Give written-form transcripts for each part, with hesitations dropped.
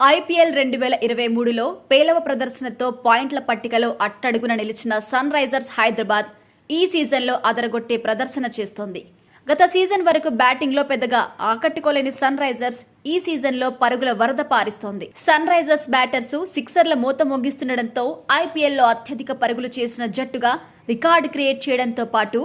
IPL 2023లో పేలవ ప్రదర్శనతో పాయింట్ల పట్టికలో అట్టడుగున నిలిచిన సన్ రైజర్స్ హైదరాబాద్ ఈ సీజన్లో అదరగొట్టే ప్రదర్శన చేస్తోంది. గత సీజన్ వరకు బ్యాటింగ్లో పెద్దగా ఆకట్టుకోలేని సన్ రైజర్స్ ఈ సీజన్లో పరుగుల వరద పారిస్తోంది. సన్ రైజర్స్ బ్యాటర్స్ సిక్సర్ల మూత మోగిస్తుండటంతో ఐపీఎల్లో అత్యధిక పరుగులు చేసిన జట్టుగా రికార్డు క్రియేట్ చేయడంతో పాటు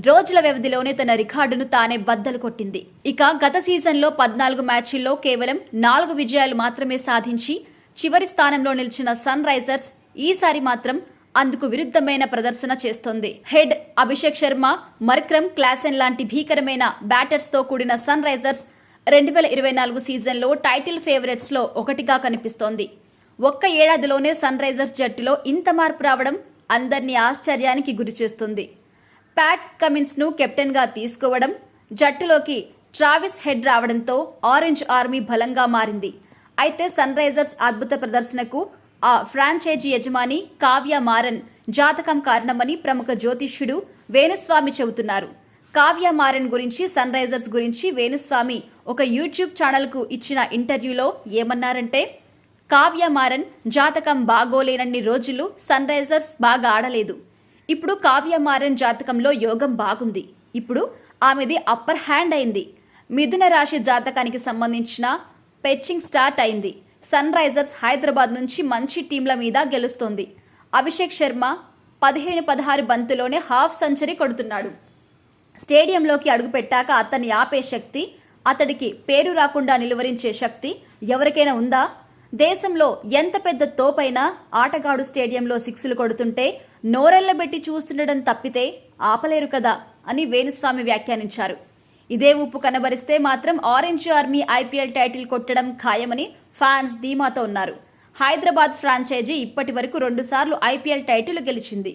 రోజుల వ్యవధిలోనే తన రికార్డును తానే బద్దలు కొట్టింది. ఇక గత సీజన్లో 14 మ్యాచ్ల్లో కేవలం 4 విజయాలు మాత్రమే సాధించి చివరి స్థానంలో నిలిచిన సన్ రైజర్స్ ఈసారి మాత్రం అందుకు విరుద్ధమైన ప్రదర్శన చేస్తోంది. Head Abhishek Sharma, Markram, Klaasen లాంటి భీకరమైన బ్యాటర్స్తో కూడిన సన్ రైజర్స్ 2024 సీజన్లో టైటిల్ ఫేవరెట్స్ లో ఒకటిగా కనిపిస్తోంది. ఒక్క ఏడాదిలోనే సన్ రైజర్స్ జట్టులో ఇంత మార్పు రావడం అందరినీ ఆశ్చర్యానికి గురిచేస్తుంది. ప్యాట్ కమిన్స్ ను కెప్టెన్ గా తీసుకోవడం, జట్టులోకి ట్రావిస్ హెడ్ రావడంతో ఆరెంజ్ ఆర్మీ బలంగా మారింది. అయితే సన్ రైజర్స్ అద్భుత ప్రదర్శనకు ఆ ఫ్రాంచైజీ యజమాని కావ్య మారన్ జాతకం కారణమని ప్రముఖ జ్యోతిష్యుడు వేణుస్వామి చెబుతున్నారు. కావ్య మారన్ గురించి, సన్ రైజర్స్ గురించి వేణుస్వామి ఒక యూట్యూబ్ ఛానల్ కు ఇచ్చిన ఇంటర్వ్యూలో ఏమన్నారంటే, కావ్య మారన్ జాతకం బాగోలేనన్ని రోజులు సన్ రైజర్స్ బాగా ఆడలేదు. ఇప్పుడు కావ్య మారన్ జాతకంలో యోగం బాగుంది. ఇప్పుడు ఆమెది అప్పర్ హ్యాండ్ అయింది. మిథున రాశి జాతకానికి సంబంధించిన పిచ్చింగ్ స్టార్ట్ అయింది. సన్ రైజర్స్ హైదరాబాద్ నుంచి మంచి టీంల మీద గెలుస్తోంది. అభిషేక్ శర్మ 15-16 బంతులోనే హాఫ్ సెంచరీ కొడుతున్నాడు. స్టేడియంలోకి అడుగుపెట్టాక అతన్ని ఆపే శక్తి, అతడికి పేరు రాకుండా నిలువరించే శక్తి ఎవరికైనా ఉందా? దేశంలో ఎంత పెద్ద తోపైనా ఆటగాడు స్టేడియంలో సిక్స్లు కొడుతుంటే నోరెళ్లబెట్టి చూస్తుండడం తప్పితే ఆపలేరు కదా అని వేణుస్వామి వ్యాఖ్యానించారు. ఇదే ఉప్పు కనబరిస్తే మాత్రం ఆరెంజ్ ఆర్మీ ఐపీఎల్ టైటిల్ కొట్టడం ఖాయమని ఫ్యాన్స్ ధీమాతో ఉన్నారు. హైదరాబాద్ ఫ్రాంచైజీ ఇప్పటి వరకు 2 సార్లు ఐపీఎల్ టైటిల్ గెలిచింది.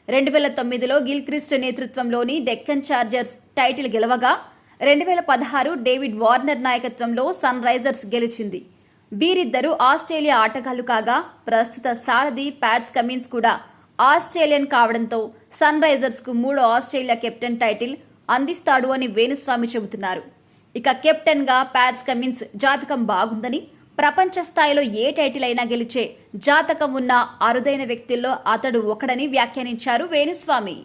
2009లో గిల్క్రిస్ట్ నేతృత్వంలోని డెక్కన్ చార్జర్స్ టైటిల్ గెలవగా 2016 డేవిడ్ వార్నర్ నాయకత్వంలో సన్ రైజర్స్ గెలిచింది. వీరిద్దరూ ఆస్ట్రేలియా ఆటగాళ్లు కాగా ప్రస్తుత సారథి ప్యాట్ కమిన్స్ కూడా ఆస్ట్రేలియన్ కావడంతో సన్ రైజర్స్ కు 3వ ఆస్ట్రేలియా కెప్టెన్ టైటిల్ అందిస్తాడు అని వేణుస్వామి చెబుతున్నారు. ఇక కెప్టెన్ గా ప్యాట్ కమిన్స్ జాతకం బాగుందని, ప్రపంచ స్థాయిలో ఏ టైటిల్ అయినా గెలిచే జాతకం ఉన్న అరుదైన వ్యక్తుల్లో అతడు ఒకడని వ్యాఖ్యానించారు వేణుస్వామి.